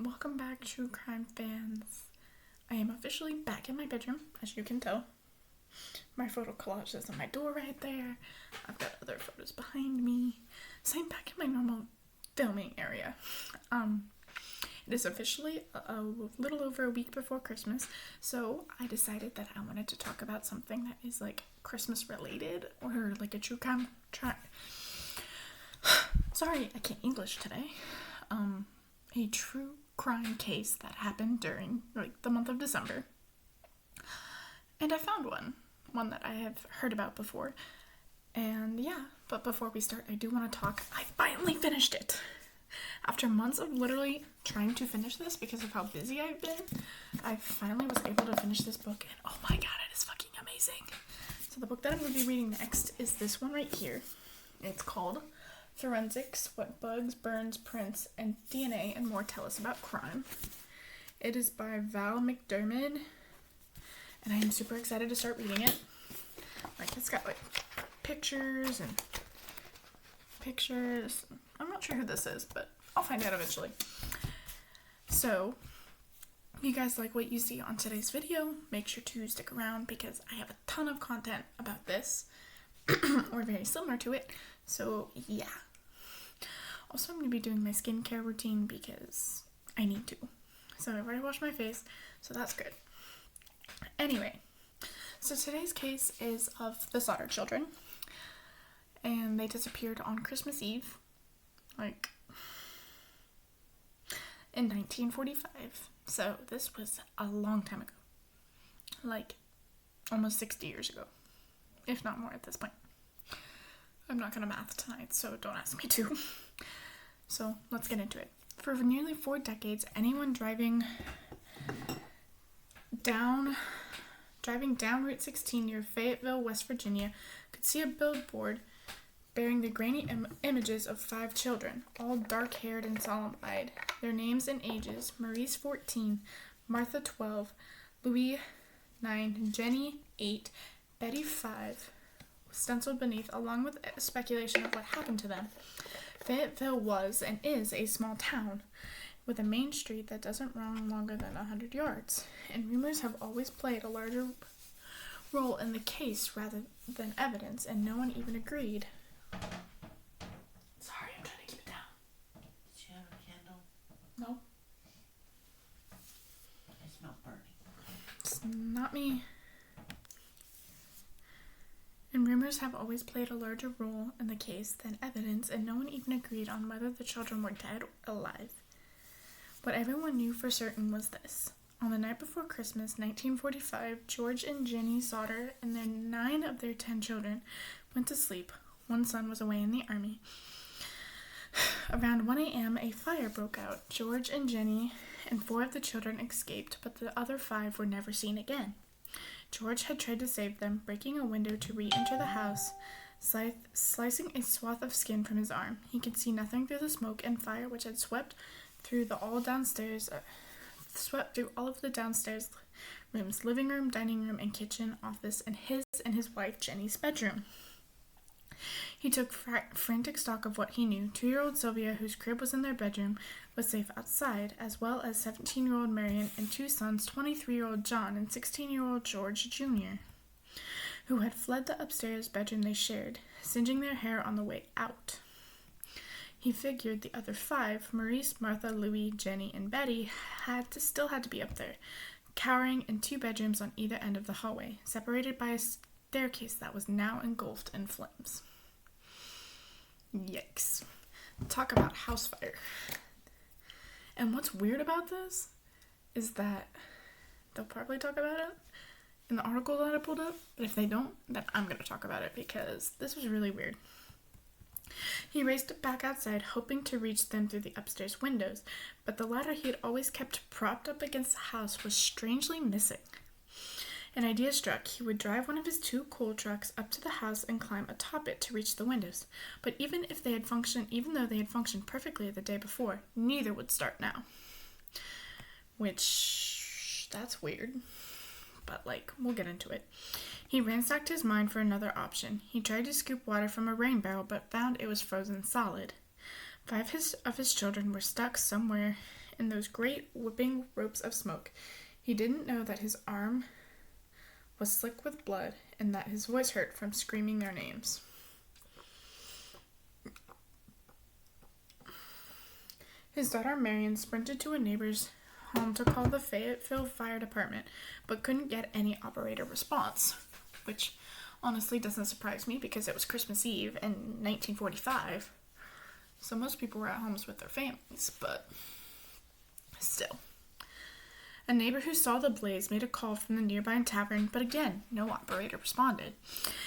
Welcome back, true crime fans. I am officially back in my bedroom, as you can tell. My photo collage is on my door right there. I've got other photos behind me. So I'm back in my normal filming area. It is officially a little over a week before Christmas, so I decided that I wanted to talk about something that is like Christmas related, or like a true crime Sorry, I can't English today. A true crime case that happened during the month of December. And I found one that I have heard about before. And yeah, but before we start, I do want to talk. I finally finished it. After months of literally trying to finish this because of how busy I've been, I finally was able to finish this book, and oh my god, it is fucking amazing. So the book that I'm going to be reading next is this one right here. It's called Forensics: What Bugs, Burns, Prints, and DNA and More Tell Us About Crime. It is by Val McDermid, and I am super excited to start reading it. It's got pictures and pictures. I'm not sure who this is, but I'll find out eventually. So, if you guys like what you see on today's video, make sure to stick around because I have a ton of content about this, or very similar to it. So, yeah. Also, I'm going to be doing my skincare routine because I need to. So, I've already washed my face, so that's good. Anyway, so today's case is of the Sodder children, and they disappeared on Christmas Eve, in 1945. So, this was a long time ago. Almost 60 years ago, if not more at this point. I'm not going to math tonight, so don't ask me to. So, let's get into it. For nearly 4 decades, anyone driving down Route 16 near Fayetteville, West Virginia, could see a billboard bearing the grainy images of 5 children, all dark-haired and solemn-eyed. Their names and ages: Maurice, 14, Martha, 12, Louis, 9, Jennie, 8, Betty, 5, stenciled beneath, along with speculation of what happened to them. Fayetteville was and is a small town with a main street that doesn't run longer than 100 yards, and rumors have always played a larger role in the case rather than evidence, and no one even agreed. Sorry, I'm trying to keep it down. Did you have a candle? No. I smell burning. It's not me. And rumors have always played a larger role in the case than evidence, and no one even agreed on whether the children were dead or alive. What everyone knew for certain was this. On the night before Christmas, 1945, George and Jennie Sodder and 9 of their 10 children went to sleep. One son was away in the army. Around 1 a.m., a fire broke out. George and Jennie and 4 of the children escaped, but the other 5 were never seen again. George had tried to save them, breaking a window to re-enter the house, slicing a swath of skin from his arm. He could see nothing through the smoke and fire which had swept through all of the downstairs rooms: living room, dining room, and kitchen, office, and his wife Jennie's bedroom. He took frantic stock of what he knew. 2-year-old Sylvia, whose crib was in their bedroom, was safe outside, as well as 17-year-old Marion and 2 sons, 23-year-old John and 16-year-old George Jr., who had fled the upstairs bedroom they shared, singeing their hair on the way out. He figured the other 5, Maurice, Martha, Louis, Jennie, and Betty, still had to be up there, cowering in 2 bedrooms on either end of the hallway, separated by a staircase that was now engulfed in flames. Yikes. Talk about house fire. And what's weird about this is that they'll probably talk about it in the article that I pulled up, but if they don't, then I'm going to talk about it because this was really weird. He raced back outside, hoping to reach them through the upstairs windows, but the ladder he had always kept propped up against the house was strangely missing. An idea struck. He would drive one of his 2 coal trucks up to the house and climb atop it to reach the windows. But even though they had functioned perfectly the day before, neither would start now. Which, that's weird. But, we'll get into it. He ransacked his mind for another option. He tried to scoop water from a rain barrel, but found it was frozen solid. 5 of his children were stuck somewhere in those great whipping ropes of smoke. He didn't know that his arm was slick with blood and that his voice hurt from screaming their names. His daughter Marion sprinted to a neighbor's home to call the Fayetteville Fire Department, but couldn't get any operator response, which honestly doesn't surprise me because it was Christmas Eve in 1945, so most people were at homes with their families, but still. A neighbor who saw the blaze made a call from the nearby tavern, but again, no operator responded.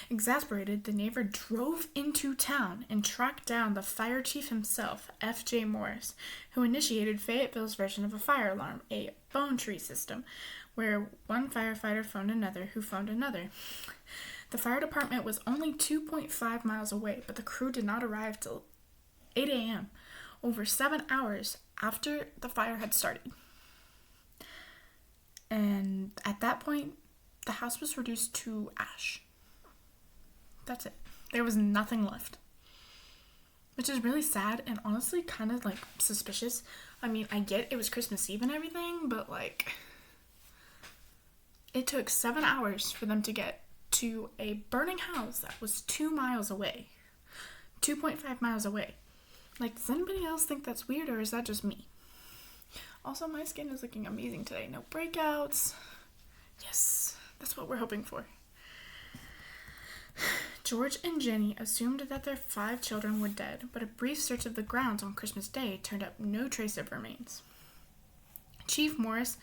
Exasperated, the neighbor drove into town and tracked down the fire chief himself, F.J. Maurice, who initiated Fayetteville's version of a fire alarm, a phone tree system, where one firefighter phoned another, who phoned another. The fire department was only 2.5 miles away, but the crew did not arrive till 8 a.m., over 7 hours after the fire had started. And at that point, the house was reduced to ash. That's it. There was nothing left. Which is really sad and honestly kind of like suspicious. I mean, I get it was Christmas Eve and everything, but like, it took 7 hours for them to get to a burning house that was 2 miles away. 2.5 miles away. Like, does anybody else think that's weird, or is that just me? Also, my skin is looking amazing today. No breakouts. Yes, that's what we're hoping for. George and Jennie assumed that their 5 children were dead, but a brief search of the grounds on Christmas Day turned up no trace of remains. Chief Maurice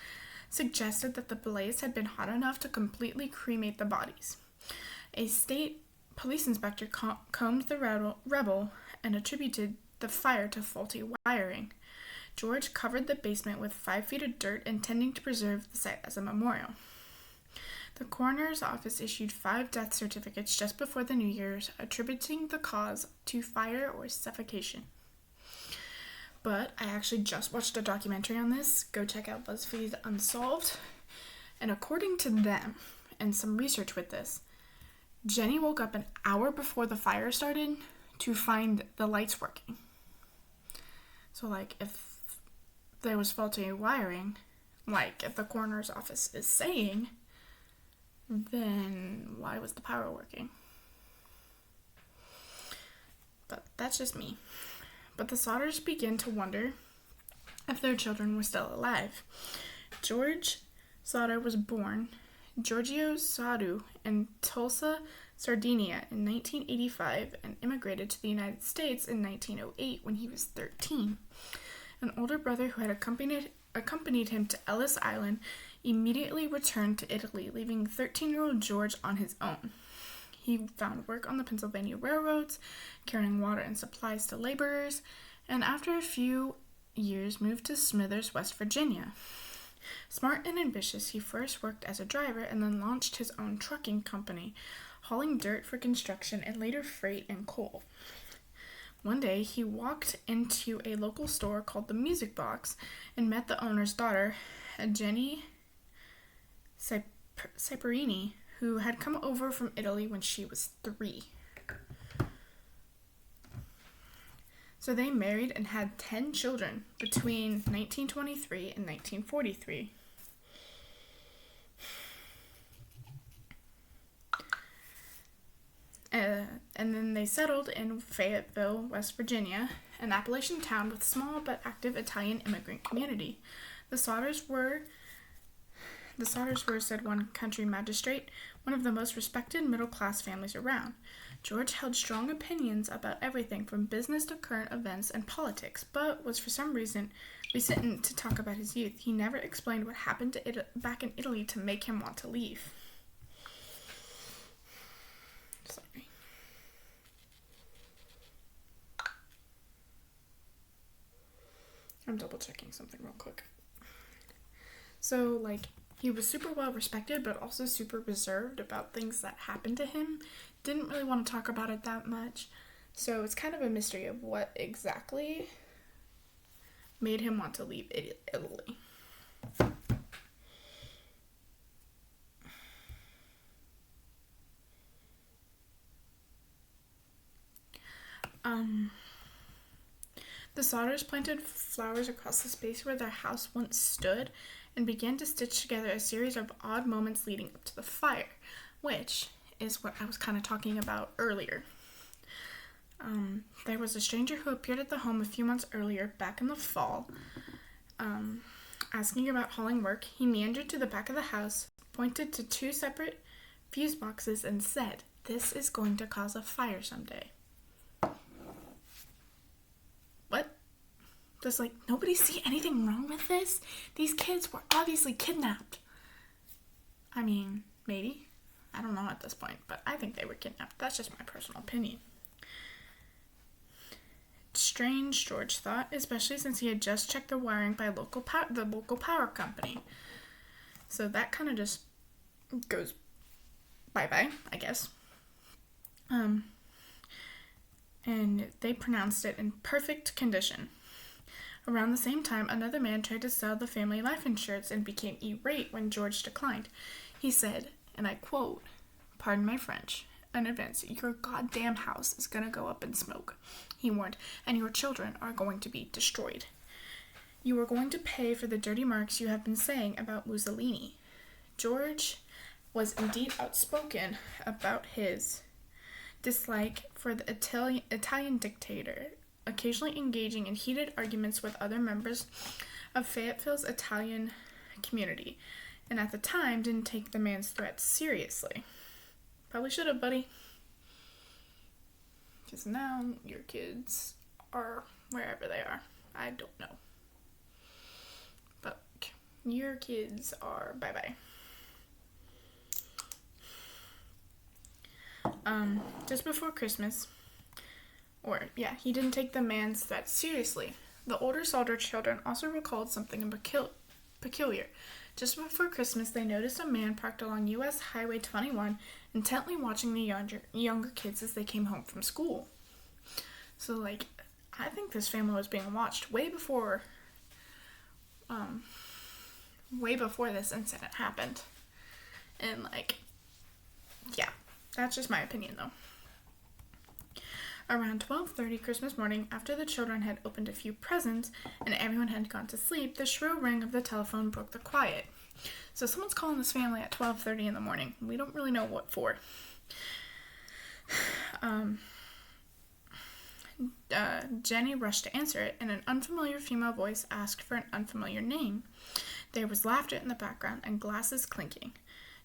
suggested that the blaze had been hot enough to completely cremate the bodies. A state police inspector combed the rubble and attributed the fire to faulty wiring. George covered the basement with 5 feet of dirt, intending to preserve the site as a memorial. The coroner's office issued 5 death certificates just before the New Year's, attributing the cause to fire or suffocation. But I actually just watched a documentary on this. Go check out BuzzFeed Unsolved. And according to them, and some research with this, Jennie woke up an hour before the fire started to find the lights working. So, like, if there was faulty wiring, like if the coroner's office is saying, then why was the power working? But that's just me. But the Sodders begin to wonder if their children were still alive. George Sodder was born Giorgio Soddu in Tulsa, Sardinia in 1985 and immigrated to the United States in 1908 when he was 13. An older brother who had accompanied him to Ellis Island immediately returned to Italy, leaving 13-year-old George on his own. He found work on the Pennsylvania railroads, carrying water and supplies to laborers, and after a few years moved to Smithers, West Virginia. Smart and ambitious, he first worked as a driver and then launched his own trucking company, hauling dirt for construction and later freight and coal. One day, he walked into a local store called the Music Box and met the owner's daughter, Jennie Ciparini, who had come over from Italy when she was 3. So they married and had 10 children between 1923 and 1943. And then they settled in Fayetteville, West Virginia, an Appalachian town with a small but active Italian immigrant community. The Sodders were, said one country magistrate, one of the most respected middle-class families around. George held strong opinions about everything from business to current events and politics, but was for some reason resistant to talk about his youth. He never explained what happened back in Italy to make him want to leave. Sorry. I'm double checking something real quick. So, like, he was super well respected, but also super reserved about things that happened to him. Didn't really want to talk about it that much. So it's kind of a mystery of what exactly made him want to leave Italy. The Sodders planted flowers across the space where their house once stood and began to stitch together a series of odd moments leading up to the fire, which is what I was kind of talking about earlier. There was a stranger who appeared at the home a few months earlier, back in the fall, asking about hauling work. He meandered to the back of the house, pointed to 2 separate fuse boxes, and said, "This is going to cause a fire someday." What? Does, nobody see anything wrong with this? These kids were obviously kidnapped. I mean, maybe. I don't know at this point, but I think they were kidnapped. That's just my personal opinion. Strange, George thought, especially since he had just checked the wiring by the local power company. So that kind of just goes bye-bye, I guess. And they pronounced it in perfect condition. Around the same time, another man tried to sell the family life insurance and became irate when George declined. He said, and I quote, "Pardon my French, in advance, your goddamn house is gonna go up in smoke," he warned, "and your children are going to be destroyed. You are going to pay for the dirty marks you have been saying about Mussolini." George was indeed outspoken about his dislike for the Italian dictator, occasionally engaging in heated arguments with other members of Fayetteville's Italian community, and at the time didn't take the man's threats seriously. Probably should have, buddy. Because now your kids are wherever they are. I don't know. But your kids are bye-bye. Just before Christmas, he didn't take the man's threats seriously. The older Sodder children also recalled something peculiar. Just before Christmas, they noticed a man parked along U.S. Highway 21, intently watching the younger kids as they came home from school. So, I think this family was being watched way before this incident happened. And, that's just my opinion, though. Around 12:30 Christmas morning, after the children had opened a few presents and everyone had gone to sleep, the shrill ring of the telephone broke the quiet. So someone's calling this family at 12:30 in the morning. We don't really know what for. Jennie rushed to answer it, and an unfamiliar female voice asked for an unfamiliar name. There was laughter in the background and glasses clinking.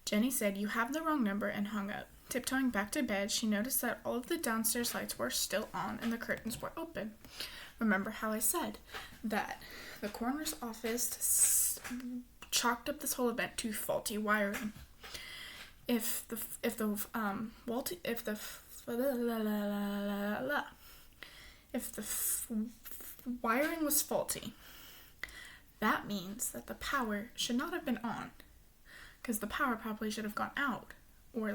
Jennie said, "You have the wrong number," and hung up. Tiptoeing back to bed, she noticed that all of the downstairs lights were still on and the curtains were open. Remember how I said that the coroner's office chalked up this whole event to faulty wiring. If the wiring was faulty, that means that the power should not have been on, because the power probably should have gone out, or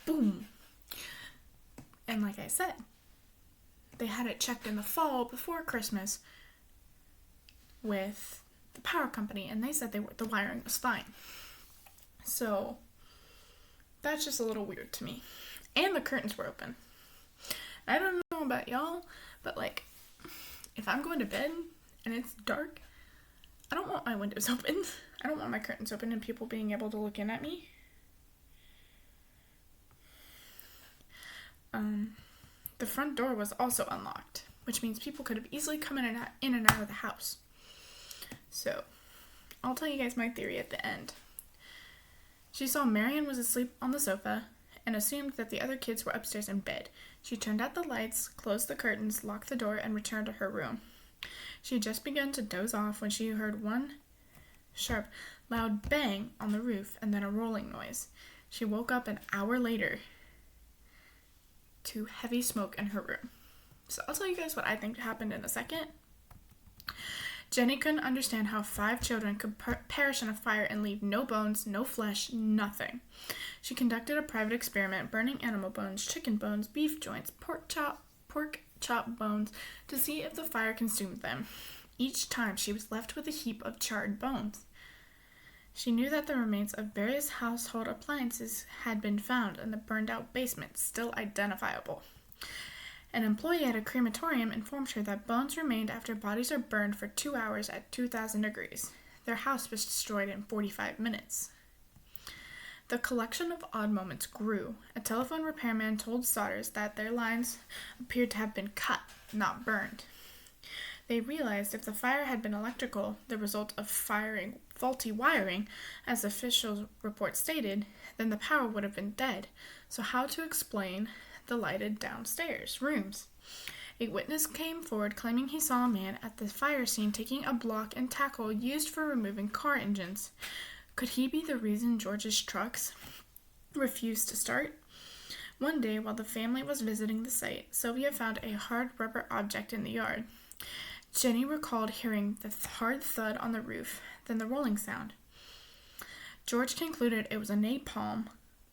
boom. And like I said, they had it checked in the fall before Christmas with the power company, and they said the wiring was fine. So that's just a little weird to me. And the curtains were open. I don't know about y'all, but if I'm going to bed and it's dark, I don't want my windows open. I don't want my curtains open and people being able to look in at me. The front door was also unlocked, which means people could have easily come in and out of the house. So, I'll tell you guys my theory at the end. She saw Marion was asleep on the sofa and assumed that the other kids were upstairs in bed. She turned out the lights, closed the curtains, locked the door, and returned to her room. She had just begun to doze off when she heard one sharp, loud bang on the roof and then a rolling noise. She woke up an hour later to heavy smoke in her room. So I'll tell you guys what I think happened in a second. Jennie couldn't understand how 5 children could perish in a fire and leave no bones, no flesh, nothing. She conducted a private experiment, burning animal bones, chicken bones, beef joints, pork chop bones, to see if the fire consumed them. Each time she was left with a heap of charred bones. She knew that the remains of various household appliances had been found in the burned-out basement, still identifiable. An employee at a crematorium informed her that bones remained after bodies are burned for 2 hours at 2,000 degrees. Their house was destroyed in 45 minutes. The collection of odd moments grew. A telephone repairman told Sodders that their lines appeared to have been cut, not burned. They realized if the fire had been electrical, the result of faulty wiring, as official report stated, then the power would have been dead. So how to explain the lighted downstairs rooms? A witness came forward claiming he saw a man at the fire scene taking a block and tackle used for removing car engines. Could he be the reason George's trucks refused to start? One day, while the family was visiting the site, Sylvia found a hard rubber object in the yard. Jennie recalled hearing the hard thud on the roof, then the rolling sound. George concluded it was a napalm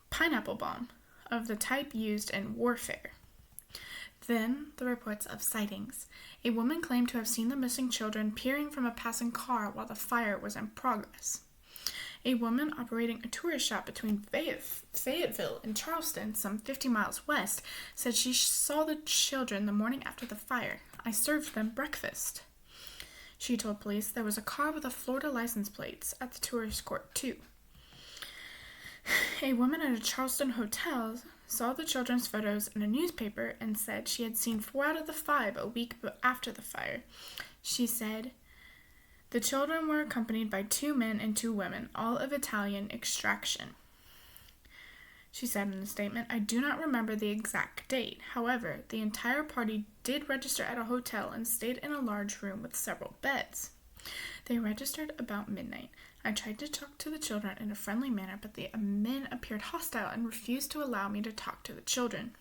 pineapple bomb of the type used in warfare. Then the reports of sightings. A woman claimed to have seen the missing children peering from a passing car while the fire was in progress. A woman operating a tourist shop between Fayetteville and Charleston, some 50 miles west, said she saw the children the morning after the fire. I served them breakfast. She told police there was a car with a Florida license plates at the tourist court, too. A woman at a Charleston hotel saw the children's photos in a newspaper and said she had seen 4 out of the 5 a week after the fire. She said the children were accompanied by 2 men and 2 women, all of Italian extraction. She said in a statement, I do not remember the exact date. However, the entire party did register at a hotel and stayed in a large room with several beds. They registered about midnight. I tried to talk to the children in a friendly manner, but the men appeared hostile and refused to allow me to talk to the children.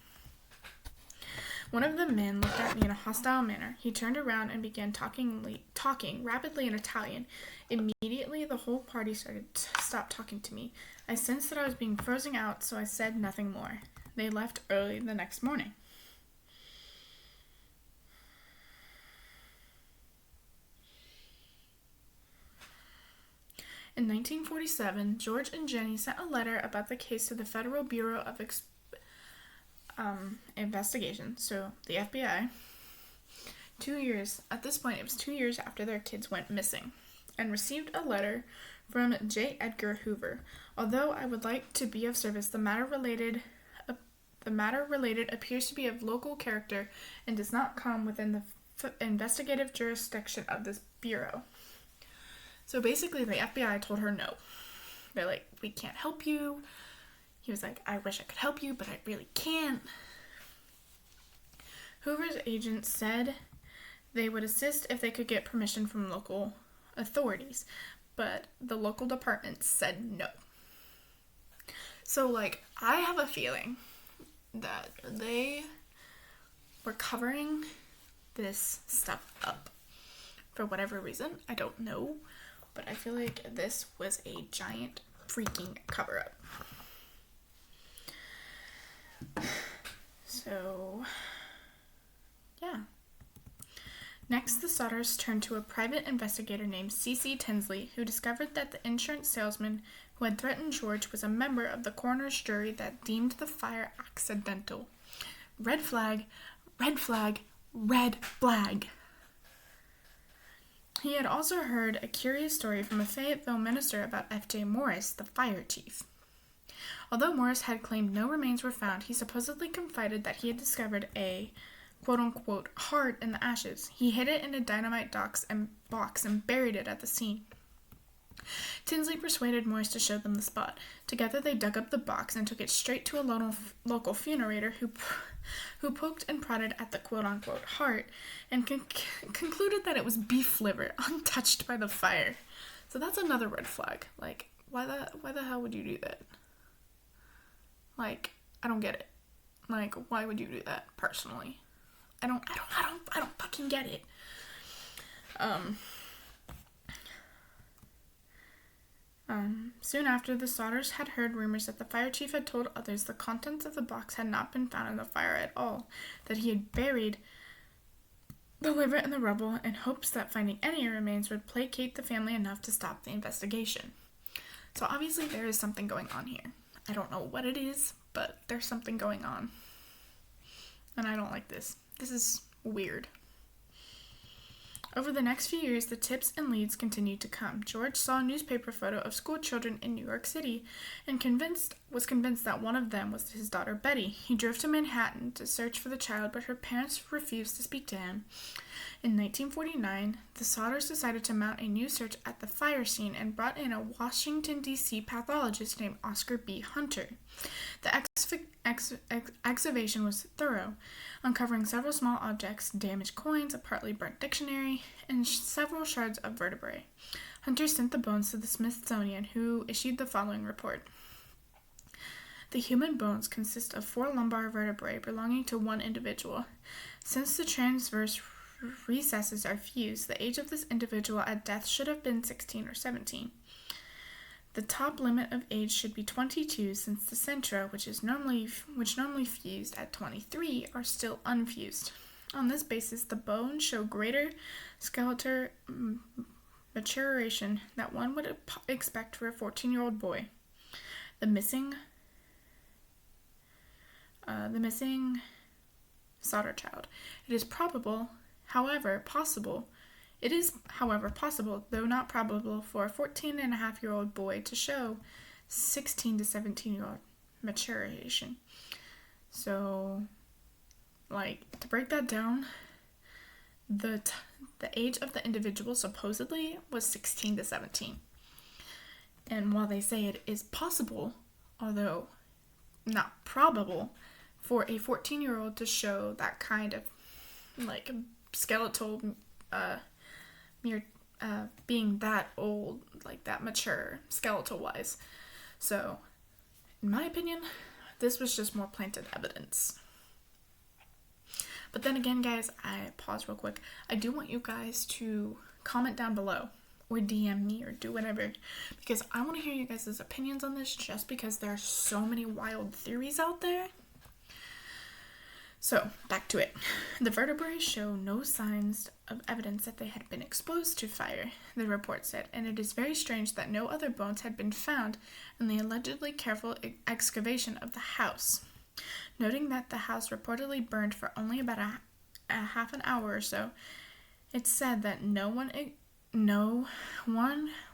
One of the men looked at me in a hostile manner. He turned around and began talking rapidly in Italian. Immediately, the whole party stopped talking to me. I sensed that I was being frozen out, so I said nothing more. They left early the next morning. In 1947, George and Jennie sent a letter about the case to the Federal Bureau of Investigation, so the FBI. 2 years, at this point it was 2 years after their kids went missing, and received a letter from J. Edgar Hoover. Although I would like to be of service, the matter related appears to be of local character and does not come within the investigative jurisdiction of this bureau. So basically the FBI told her no. They're like, we can't help you. He was like, I wish I could help you, but I really can't. Hoover's agent said they would assist if they could get permission from local authorities, but the local department said no. So, like, I have a feeling that they were covering this stuff up for whatever reason. I don't know, but I feel like this was a giant freaking cover-up. So, yeah. Next, the Sodders turned to a private investigator named C.C. Tinsley, who discovered that the insurance salesman who had threatened George was a member of the coroner's jury that deemed the fire accidental. Red flag, red flag, red flag. He had also heard a curious story from a Fayetteville minister about F.J. Maurice, the fire chief. Although Maurice had claimed no remains were found, he supposedly confided that he had discovered a quote-unquote heart in the ashes. He hid it in a dynamite box and buried it at the scene. Tinsley persuaded Maurice to show them the spot. Together they dug up the box and took it straight to a local funerator who poked and prodded at the quote-unquote heart and concluded that it was beef liver, untouched by the fire. So that's another red flag. Like, why the hell would you do that? Like, I don't get it. Like, why would you do that personally? I don't fucking get it. Soon after, the Sodders had heard rumors that the fire chief had told others the contents of the box had not been found in the fire at all, that he had buried the liver in the rubble in hopes that finding any remains would placate the family enough to stop the investigation. So obviously there is something going on here. I don't know what it is, but there's something going on. And I don't like this. This is weird. Over the next few years, the tips and leads continued to come. George saw a newspaper photo of school children in New York City and was convinced that one of them was his daughter Betty. He drove to Manhattan to search for the child, but her parents refused to speak to him. In 1949, the Sodders decided to mount a new search at the fire scene and brought in a Washington, D.C. pathologist named Oscar B. Hunter. The excavation was thorough, uncovering several small objects, damaged coins, a partly burnt dictionary, and several shards of vertebrae. Hunter sent the bones to the Smithsonian, who issued the following report. The human bones consist of 4 lumbar vertebrae belonging to one individual. Since the transverse recesses are fused, the age of this individual at death should have been 16 or 17. The top limit of age should be 22, since the centra, which normally fused at 23, are still unfused. On this basis, the bones show greater skeletal maturation than one would expect for a 14-year-old boy. The missing Sodder child. It is however possible, though not probable, for a 14-and-a-half-year-old boy to show 16 to 17-year-old maturation. So, to break that down, the age of the individual supposedly was 16 to 17. And while they say it is possible, although not probable, for a 14-year-old to show that kind of, skeletal, being that old, that mature, skeletal-wise. So, in my opinion, this was just more planted evidence. But then again, guys, I pause real quick. I do want you guys to comment down below or DM me or do whatever, because I want to hear you guys' opinions on this, just because there are so many wild theories out there. So, back to it. The vertebrae show no signs of evidence that they had been exposed to fire, the report said, and it is very strange that no other bones had been found in the allegedly careful excavation of the house. Noting that the house reportedly burned for only about a half an hour or so, it said that no one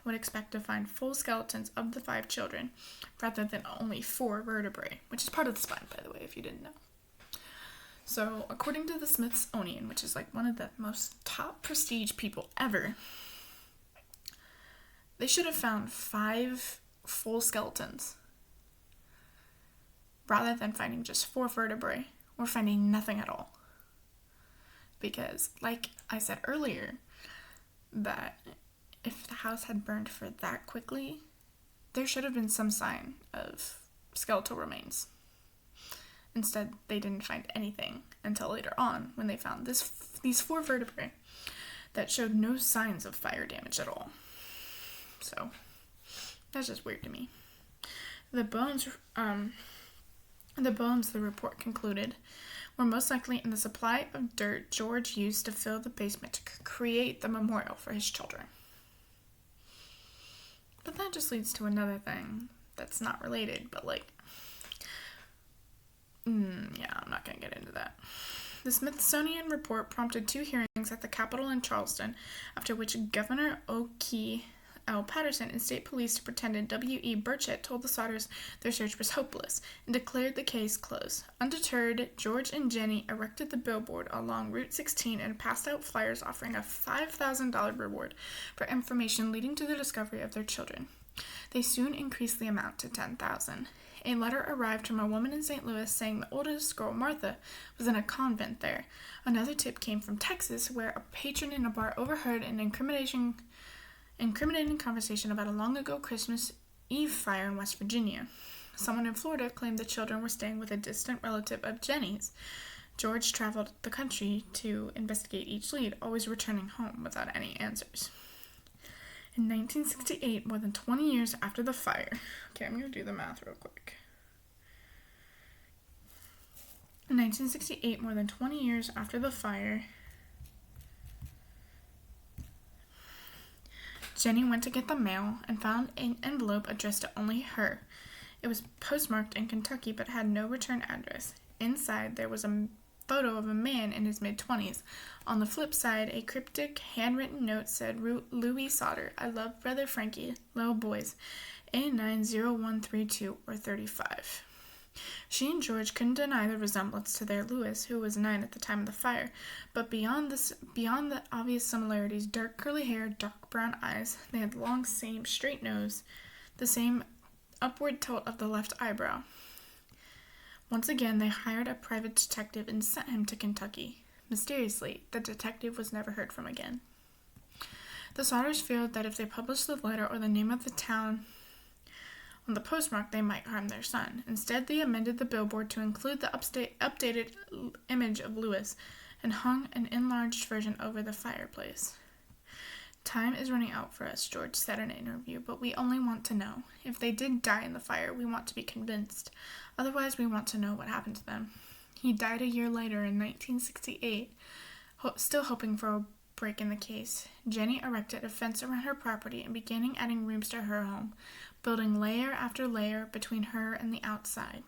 would expect to find full skeletons of the 5 children, rather than only 4 vertebrae, which is part of the spine, by the way, if you didn't know. So, according to the Smithsonian, which is one of the most top prestige people ever, they should have found 5 full skeletons, rather than finding just 4 vertebrae, or finding nothing at all. Because, like I said earlier, that if the house had burned for that quickly, there should have been some sign of skeletal remains. Instead, they didn't find anything until later on, when they found these 4 vertebrae that showed no signs of fire damage at all. So, that's just weird to me. The bones, the report concluded, were most likely in the supply of dirt George used to fill the basement to create the memorial for his children. But that just leads to another thing that's not related, but I'm not going to get into that. The Smithsonian report prompted 2 hearings at the Capitol in Charleston, after which Governor O'Kee L. Patterson and state police superintendent W.E. Burchett told the Sodders their search was hopeless and declared the case closed. Undeterred, George and Jennie erected the billboard along Route 16 and passed out flyers offering a $5,000 reward for information leading to the discovery of their children. They soon increased the amount to $10,000. A letter arrived from a woman in St. Louis saying the oldest girl, Martha, was in a convent there. Another tip came from Texas, where a patron in a bar overheard an incriminating conversation about a long-ago Christmas Eve fire in West Virginia. Someone in Florida claimed the children were staying with a distant relative of Jennie's. George traveled the country to investigate each lead, always returning home without any answers. In 1968, more than 20 years after the fire... Okay, I'm going to do the math real quick. In 1968, more than 20 years after the fire, Jennie went to get the mail and found an envelope addressed to only her. It was postmarked in Kentucky but had no return address. Inside, there was a photo of a man in his mid-20s. On the flip side, a cryptic handwritten note said, Louis Sodder, I love Brother Frankie, little boys, A90132 or 35. She and George couldn't deny the resemblance to their Louis, who was 9 at the time of the fire, but beyond the obvious similarities, dark curly hair, dark brown eyes, they had long, same straight nose, the same upward tilt of the left eyebrow. Once again, they hired a private detective and sent him to Kentucky. Mysteriously, the detective was never heard from again. The Sodders feared that if they published the letter or the name of the town on the postmark, they might harm their son. Instead, they amended the billboard to include the updated image of Louis and hung an enlarged version over the fireplace. Time is running out for us, George said in an interview, but we only want to know. If they did die in the fire, we want to be convinced. Otherwise, we want to know what happened to them. He died a year later in 1968, still hoping for a break in the case. Jennie erected a fence around her property and began adding rooms to her home, building layer after layer between her and the outside.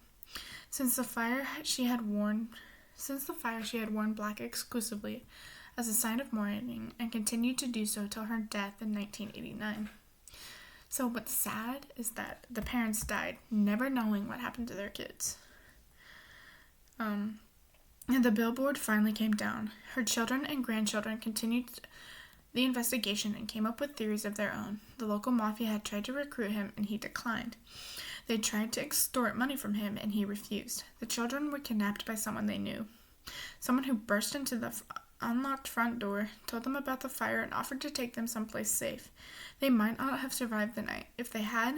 Since the fire, she had worn black exclusively as a sign of mourning and continued to do so till her death in 1989. So what's sad is that the parents died, never knowing what happened to their kids. And the billboard finally came down. Her children and grandchildren continued the investigation and came up with theories of their own. The local mafia had tried to recruit him, and he declined. They tried to extort money from him, and he refused. The children were kidnapped by someone they knew. Someone who burst into the unlocked front door, told them about the fire, and offered to take them someplace safe. They might not have survived the night. If they had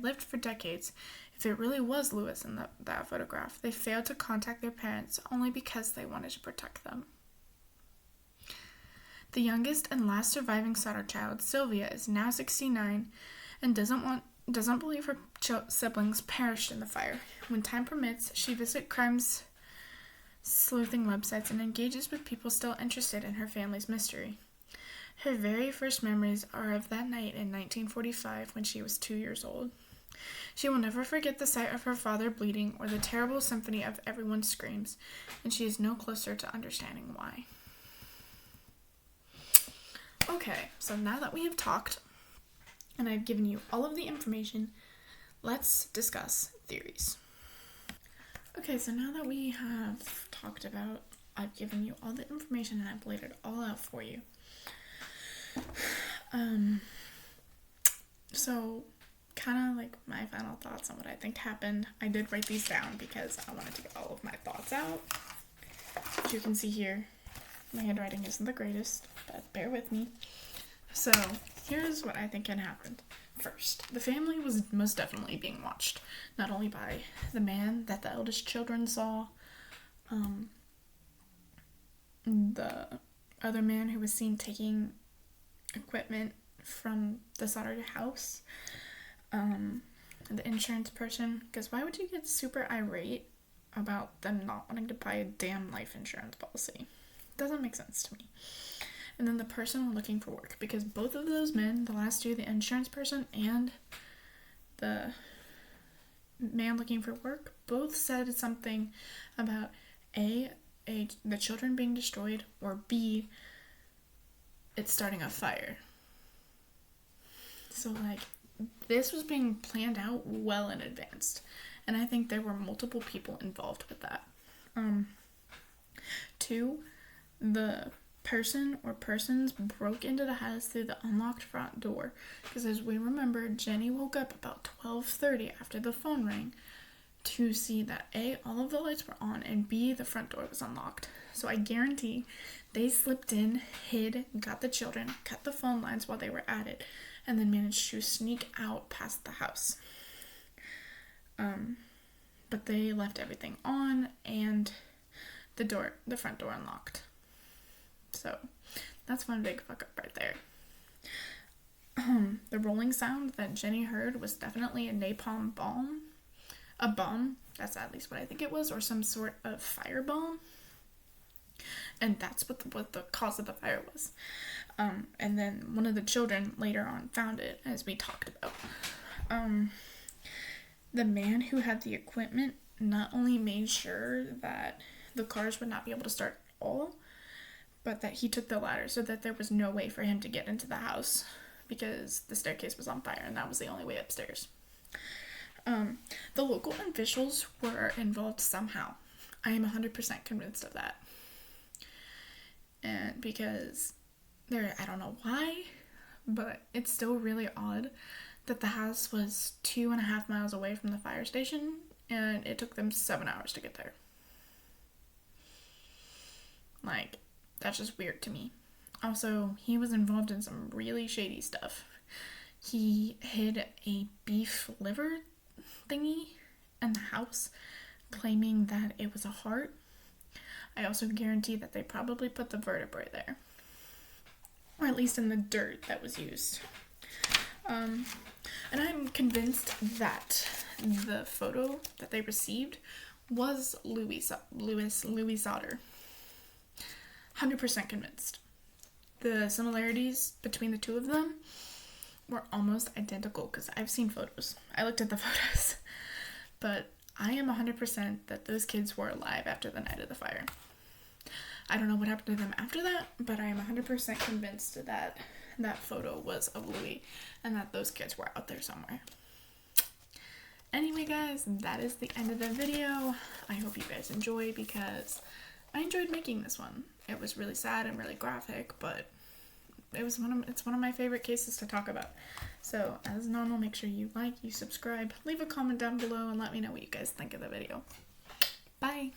lived for decades, if it really was Louis in that photograph, they failed to contact their parents only because they wanted to protect them. The youngest and last surviving Sodder child, Sylvia, is now 69 and doesn't believe her siblings perished in the fire. When time permits, she visits crimes sleuthing websites and engages with people still interested in her family's mystery. Her very first memories are of that night in 1945 when she was 2 years old. She will never forget the sight of her father bleeding or the terrible symphony of everyone's screams, and she is no closer to understanding why. Okay, so now that we have talked and I've given you all of the information, let's discuss theories. Okay, so now that we have talked about, I've given you all the information and I've laid it all out for you. So kind of like my final thoughts on what I think happened. I did write these down because I wanted to get all of my thoughts out. As you can see here, my handwriting isn't the greatest, but bear with me. So here's what I think can happen. First, the family was most definitely being watched, not only by the man that the eldest children saw, the other man who was seen taking equipment from the Sodder house, the insurance person, because why would you get super irate about them not wanting to buy a damn life insurance policy? Doesn't make sense to me. And then the person looking for work, because both of those men, the last two, the insurance person and the man looking for work, both said something about the children being destroyed, or B, it's starting a fire. So like, this was being planned out well in advance, and I think there were multiple people involved with that. 2, the person or persons broke into the house through the unlocked front door, because as we remember, Jennie woke up about 12:30 after the phone rang to see that A, all of the lights were on, and B, the front door was unlocked. So I guarantee they slipped in, hid, got the children, cut the phone lines while they were at it, and then managed to sneak out past the house. But they left everything on and the front door unlocked. So that's one big fuck up right there. The rolling sound that Jennie heard was definitely a napalm bomb. A bomb, that's at least what I think it was, or some sort of fire bomb. And that's what the cause of the fire was. And then one of the children later on found it, as we talked about. The man who had the equipment not only made sure that the cars would not be able to start at all, but that he took the ladder so that there was no way for him to get into the house because the staircase was on fire and that was the only way upstairs. The local officials were involved somehow. I am 100% convinced of that. And because I don't know why, but it's still really odd that the house was 2.5 miles away from the fire station and it took them 7 hours to get there. Like, that's just weird to me. Also, he was involved in some really shady stuff. He hid a beef liver thingy in the house, claiming that it was a heart. I also guarantee that they probably put the vertebrae there. Or at least in the dirt that was used. And I'm convinced that the photo that they received was Louis Sodder. 100% convinced. The similarities between the two of them were almost identical because I've seen photos. I looked at the photos. But I am 100% that those kids were alive after the night of the fire. I don't know what happened to them after that, but I am 100% convinced that that photo was of Louis and that those kids were out there somewhere. Anyway, guys, that is the end of the video. I hope you guys enjoy because I enjoyed making this one. It was really sad and really graphic, but it's one of my favorite cases to talk about. So, as normal, make sure you like, you subscribe, leave a comment down below, and let me know what you guys think of the video. Bye!